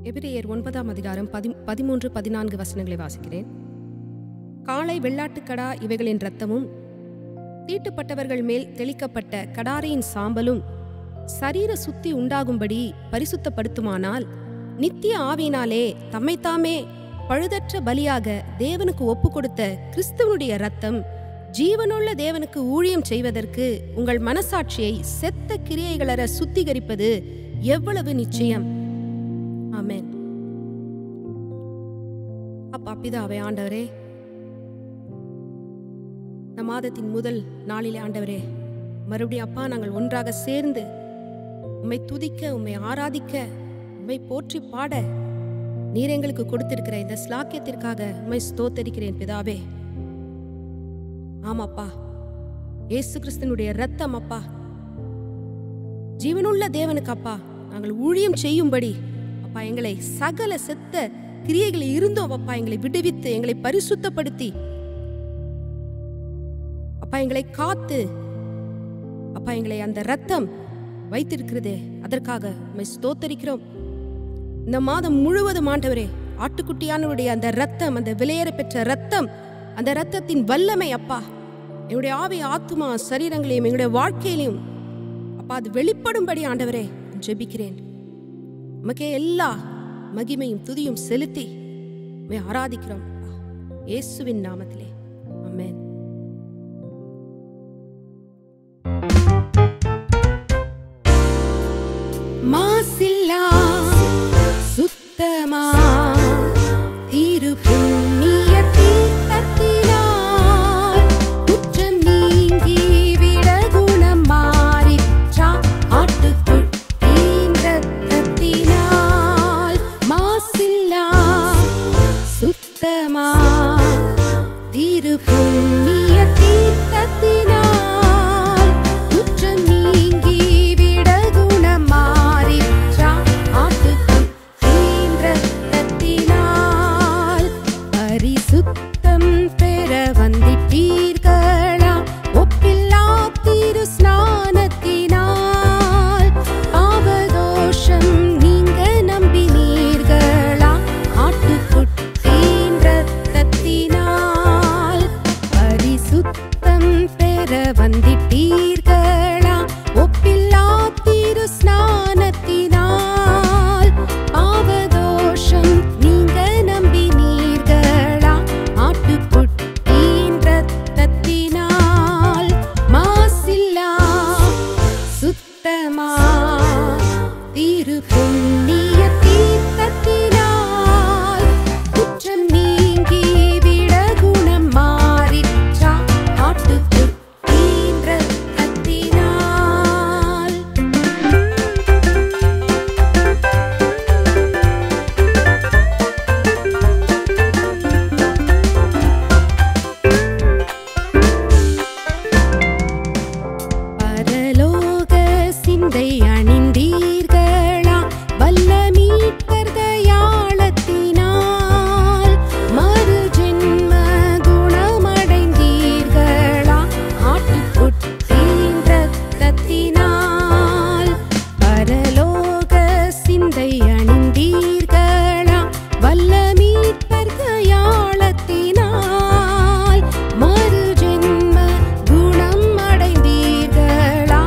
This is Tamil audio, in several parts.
எபிரேயர் 9ஆம் அதிகாரம் 13-14 வசனங்களை வாசிக்கிறேன். காளை வெள்ளாட்டுக்கடா இவைகளின் இரத்தமும் தீட்டுப்பட்டவர்கள் மேல் தெளிக்கப்பட்ட கடாரியின் சாம்பலும் சரீர சுத்தி உண்டாகும்படி பரிசுத்தப்படுத்துமானால், நித்திய ஆவியினாலே தம்மைத்தாமே பழுதற்ற பலியாக தேவனுக்கு ஒப்பு கொடுத்த கிறிஸ்துவனுடைய இரத்தம் ஜீவனுள்ள தேவனுக்கு ஊழியம் செய்வதற்கு உங்கள் மனசாட்சியை செத்த கிரியைகளற சுத்திகரிப்பது எவ்வளவு நிச்சயம். ஆமென். அப்பா பிதாவே, ஆண்டவரே, இந்த மாதத்தின் முதல் நாளிலே ஆண்டவரே, மறுபடியும் அப்பா நாங்கள் ஒன்றாக சேர்ந்து உம்மை துதிக்க, உம்மை ஆராதிக்க, உம்மை போற்றி பாட நீர் எங்களுக்கு கொடுத்திருக்கிற இந்த ஸ்லாக்கியத்திற்காக உம்மை ஸ்தோத்தரிக்கிறேன் பிதாவே. ஆமாப்பா, இயேசு கிறிஸ்துவினுடைய இரத்தம் அப்பா ஜீவனுள்ள தேவனுக்கு அப்பா நாங்கள் ஊழியம் செய்யும்படி அப்பா எங்களை சகல செத்த கிரியைகளில் இருந்தோம் அப்பா எங்களை விடுவித்து எங்களை பரிசுத்தப்படுத்தி அப்பா எங்களை காத்து அப்பா எங்களை அந்த இரத்தம் வைத்திருக்கிறதே அதற்காக உம்மை ஸ்தோத்தரிக்கிறோம். இந்த மாதம் முழுவதும் ஆண்டவரே, ஆட்டுக்குட்டியானவருடைய அந்த இரத்தம், அந்த விலையேற பெற்ற இரத்தம், அந்த இரத்தத்தின் வல்லமை அப்பா எங்களுடைய ஆவி ஆத்துமா சரீரங்களையும் எங்களுடைய வாழ்க்கையிலையும் அப்பா அது வெளிப்படும்படி ஆண்டவரே ஜெபிக்கிறேன். உமக்கே எல்லா மகிமையும் துதியும் செலுத்தி உம்மை ஆராதிக்கிறோம் இயேசுவின் நாமத்திலே. ஆமென். மாசில்லா சுத்தமா திரு புண்ணிய தீர்த்தத்தினால் குற்றம் நீங்கி விட குணம் மாறிற்றா ஆட்டுக்குட்டியின் இரத்தத்தினால். மாசில்லா சுத்தமா திரு புண்ணிய தீர்த்தத்தினால் குற்றம் நீங்கி விட குணம் மாறிற்றா ஆட்டுக்குட்டியின் இரத்தத்தினால். பரிசுத்தம் பெற வந்திட்டீர்களா ஒப்பில்லா திரு ஸ்நானத்தினால். பாவதோஷம் நீங்க நம்பினீர்களா ஆட்டுக்குட்டியின் இரத்தத்தினால். பரிசுத்தம் பெற வந்திட்டீர்களா ஒப்பில்லா திரு ஸ்நானத்தினால். பாவதோஷம் நீங்க நம்பினீர்களா ஆட்டுக்குட்டியின் இரத்தத்தினால். மாசில்லா சுத்தமா திரு புண்ணிய தீர்த்தத்தினால் குற்றம் நீங்கி விட குணம் மாறிற்றா ஆட்டுக்குட்டியின் இரத்தத்தினால். பரலோக சிந்தை அணிந்தீர்களா வல்ல மீட்பர் தயாளத்தினால். மறு ஜென்ம குணமடைந்தீர்களா ஆட்டுக்குட்டியின் இரத்தத்தினால். பரலோக சிந்தை அணிந்தீர்களா வல்ல மீட்பர் தயாளத்தினால். மறு ஜென்ம குணம் அடைந்தீர்களா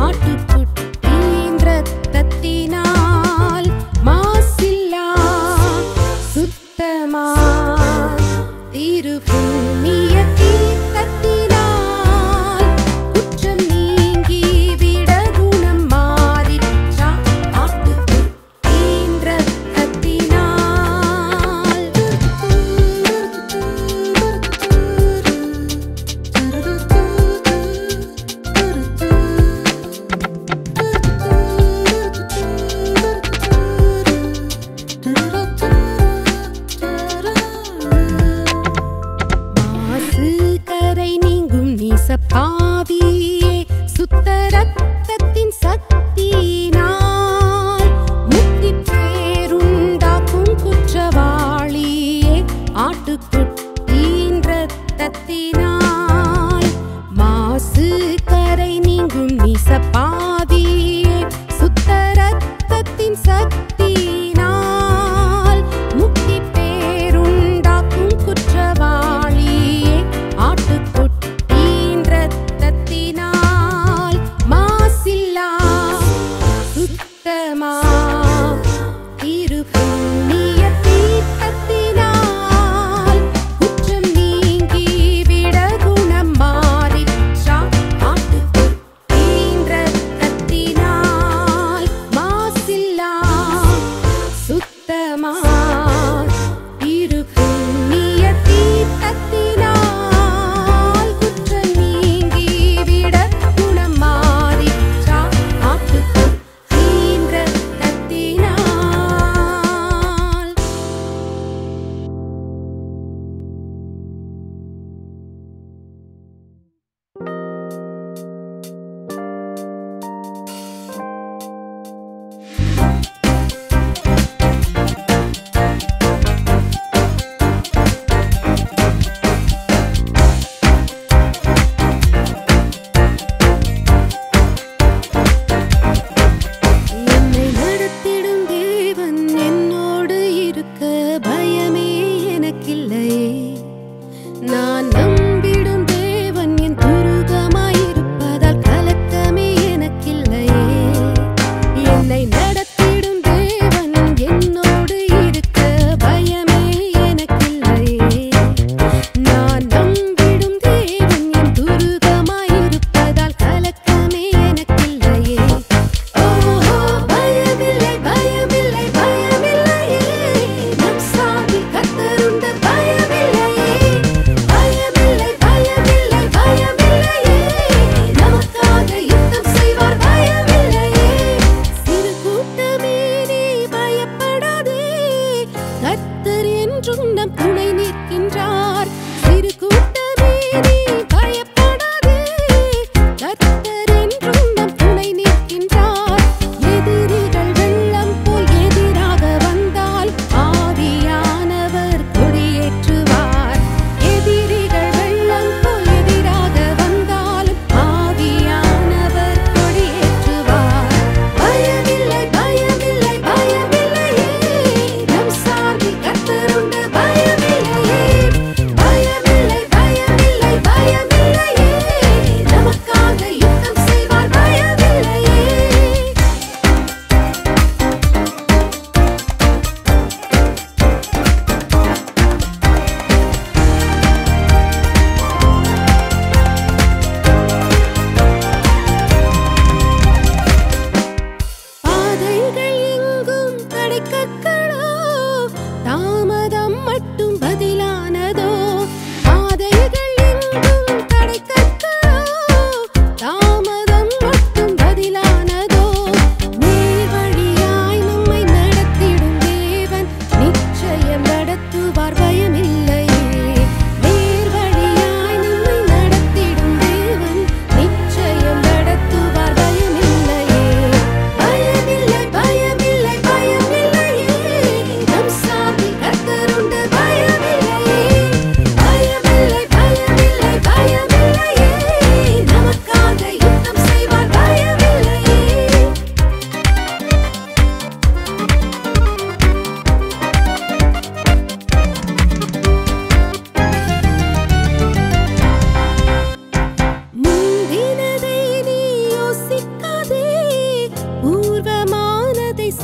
ஆட்டுக்குட்டியின் இரத்தத்தினால். மாசில்லா சுத்தமா திரு புண்ணிய தீர்த்தத்தினால் குற்றம் நீங்கி விட குணம் மாறிற்றா ஆட்டுக்குட்டியின் இரத்தத்தினால். மாசு கரை நீங்கும் நீசப்பாவியே சுத்த ரத்தத்தின் சக்தியினால். முக்தி பேருண்டாக்கும் குற்றவாளியே ஆட்டுக்குட்டியின் இரத்தத்தினால். மாசு கரை நீங்கும் நீசப்பாவியே சுத்த ரத்தத்தின் சக்தியினால்.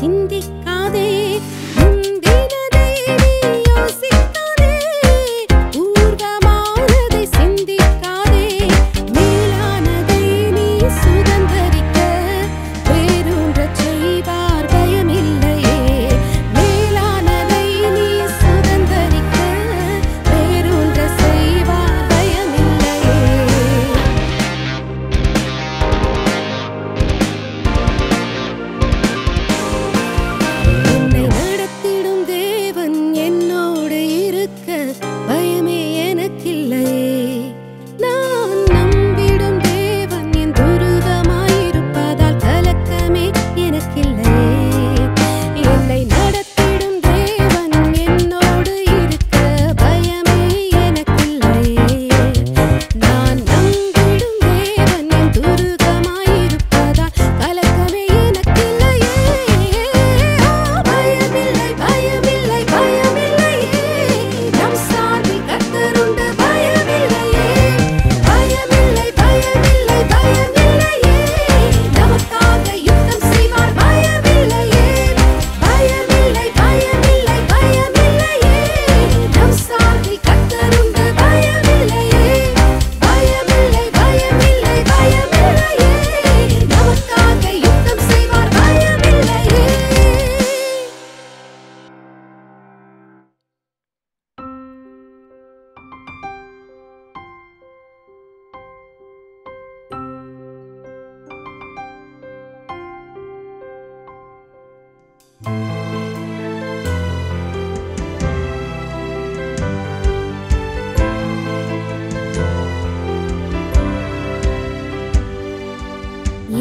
சிந்திக்காதே முந்தினதை நீ யோசிக்காதே பூர்வமானதை சிந்திக்காதே மேலானதை நீ சுதந்தரிக்க வேறொன்றச் செய்வார் பயமில்லையே மேலானதை நீ சுதந்தரிக்க வேறொன்றச் செய்வார் பயமில்லையே என்னை நடத்திடும் தேவன் என்னோடு இருக்க பயமே எனக்கில்லையே நான் நம்பிடும் தேவன் என் துருகமாயிருப்பதால் கலக்கமே எனக்கில்லையே என்னை நடத்திடும் தேவன் என்னோடு இருக்க பயமே எனக்கில்லையே நான் நம்பிடும் தேவன் என் துருகமாயிருப்பதால் கலக்கமே எனக்கில்லையே பயமில்லை பயமில்லை பயமில்லையே நம் சார்பில் கர்த்தருண்டு பயமில்லையே பயமில்லை பயமில்லை பயமில்லையே நமக்காக யுத்தம் செய்வார் பயமில்லையே பயமில்லை பயமில்லை பயமில்லையே நம் சார்பில் கர்த்தருண்டு பயமில்லையே பயமில்லை பயமில்லை பயமில்லையே நமக்காக யுத்தம் செய்வார் பயமில்லையே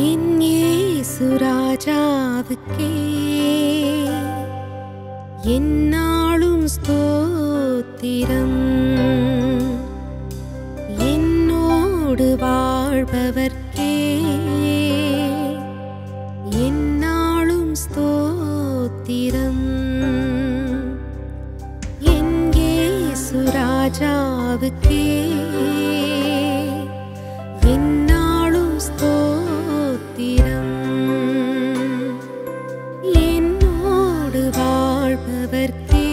என் இயேசு ராஜாவுக்கே எந்நாளும் ஸ்தோத்திரம் என்னோடு வாழ்பவர்க்கே எந்நாளும் ஸ்தோத்திரம் என் இயேசு ராஜாவுக்கே எந்நாளும் ஸ்தோத்திரம் என்னோடு வாழ்பவர்க்கே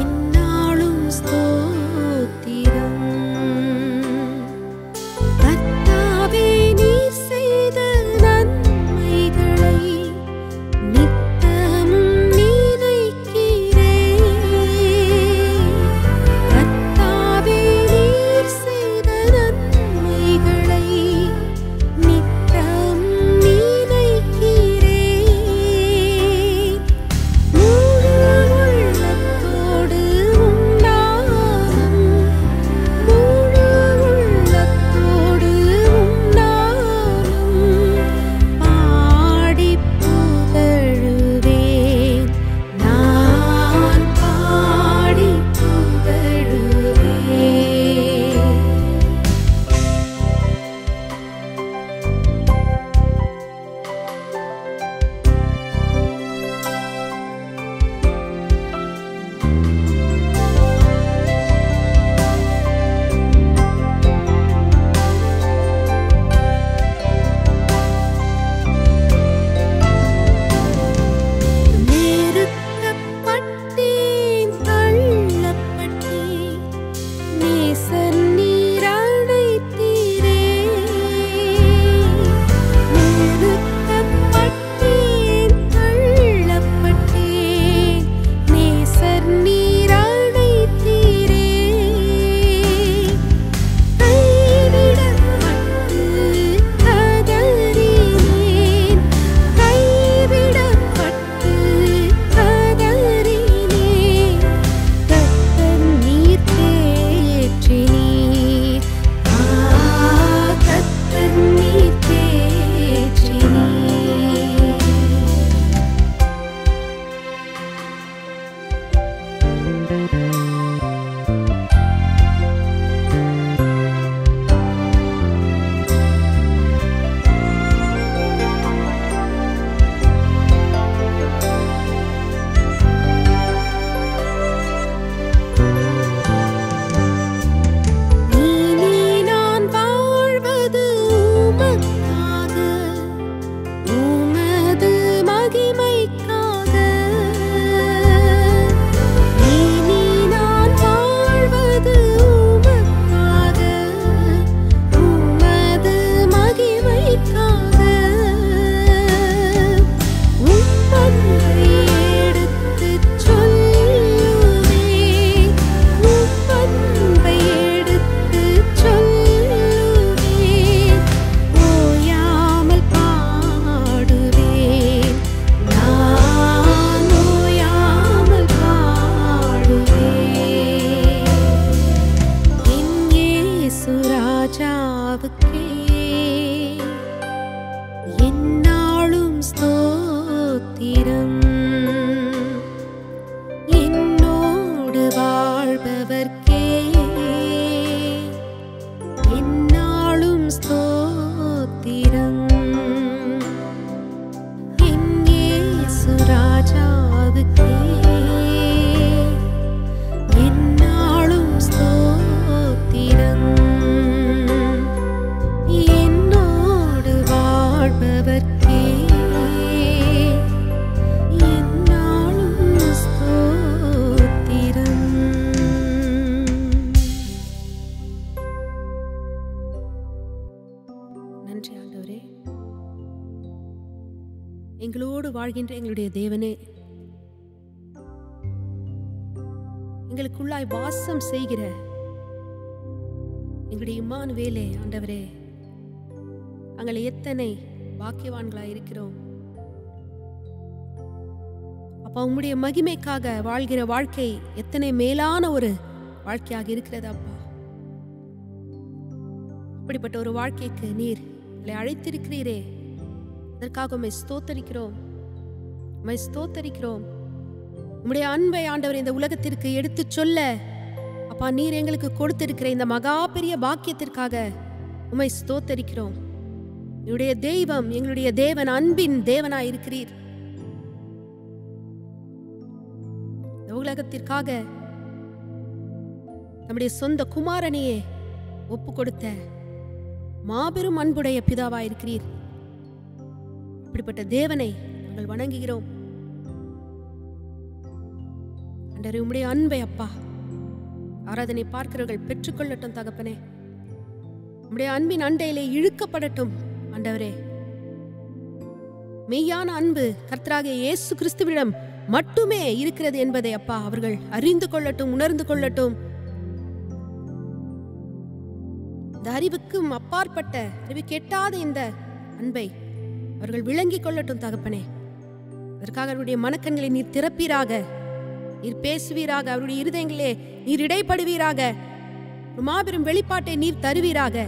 எந்நாளும் ஸ்தோத்திரம் நன்றி ஆண்டவரே. எங்களோடு வாழ்கின்ற எங்களுடைய தேவனே, எங்களுக்குள்ளாய் வாசம் செய்கிற எங்களுடைய இம்மானுவேலே ஆண்டவரே, நாங்கள் எத்தனை பாக்கியவான்களாய் இருக்கிறோம் அப்பா. உம்முடைய மகிமைக்காக வாழ்கிற வாழ்க்கை எத்தனை மேலான ஒரு வாழ்க்கையாக இருக்கிறது அப்பா. அப்படிப்பட்ட ஒரு வாழ்க்கைக்கு நீர் எங்களை அழைத்திருக்கிறீரே, அதற்காக உம்மை ஸ்தோத்தரிக்கிறோம், உம்மை ஸ்தோத்தரிக்கிறோம். உம்முடைய அன்பை ஆண்டவர் இந்த உலகத்திற்கு எடுத்து சொல்ல அப்பா நீர் எங்களுக்கு கொடுத்திருக்கிற இந்த மகா பெரிய பாக்கியத்திற்காக உம்மை ஸ்தோத்தரிக்கிறோம். என்னுடைய தெய்வம், எங்களுடைய தேவன் அன்பின் தேவனாய் இருக்கிறீர். இந்த உலகத்திற்காக நம்முடைய சொந்த குமாரனையே ஒப்பு கொடுத்த மாபெரும் அன்புடைய பிதாவாயிருக்கிறீர். அப்படிப்பட்ட தேவனை நாங்கள் வணங்குகிறோம். ஆண்டவரே, உம்முடைய அன்பை அப்பா ஆராதனை பார்க்கிறவர்கள் பெற்றுக்கொள்ளட்டும் தகப்பனே. உம்முடைய அன்பின் அண்டையிலே இழுக்கப்படட்டும் ஆண்டவரே. மெய்யான அன்பு கர்த்தராகிய இயேசு கிறிஸ்துவிடம் மட்டுமே இருக்கிறது என்பதை அப்பா அவர்கள் அறிந்து கொள்ளட்டும், உணர்ந்து கொள்ளட்டும். இந்த அறிவுக்கும் அப்பாற்பட்ட அறிவு கெட்டாத இந்த அன்பை அவர்கள் விளங்கிக் கொள்ளட்டும் தகப்பனே. அதற்காக அவருடைய மனக்கண்களை நீர் திறப்பீராக, நீர் பேசுவீராக, அவருடைய இருதயங்களே நீர் இடைப்படுவீராக, ஒரு மாபெரும் வெளிப்பாட்டை நீர் தருவீராக.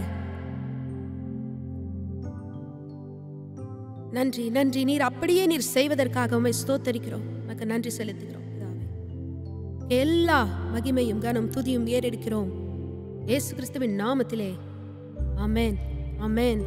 நன்றி நன்றி, நீர் அப்படியே நீர் செய்வதற்காக உம்மை ஸ்தோத்தரிக்கிறோம், உமக்கு நன்றி செலுத்துகிறோம். எல்லா மகிமையும் கனம் துதியும் ஏறெடுக்கிறோம் இயேசு கிறிஸ்துவின் நாமத்திலே. ஆமென், ஆமென்.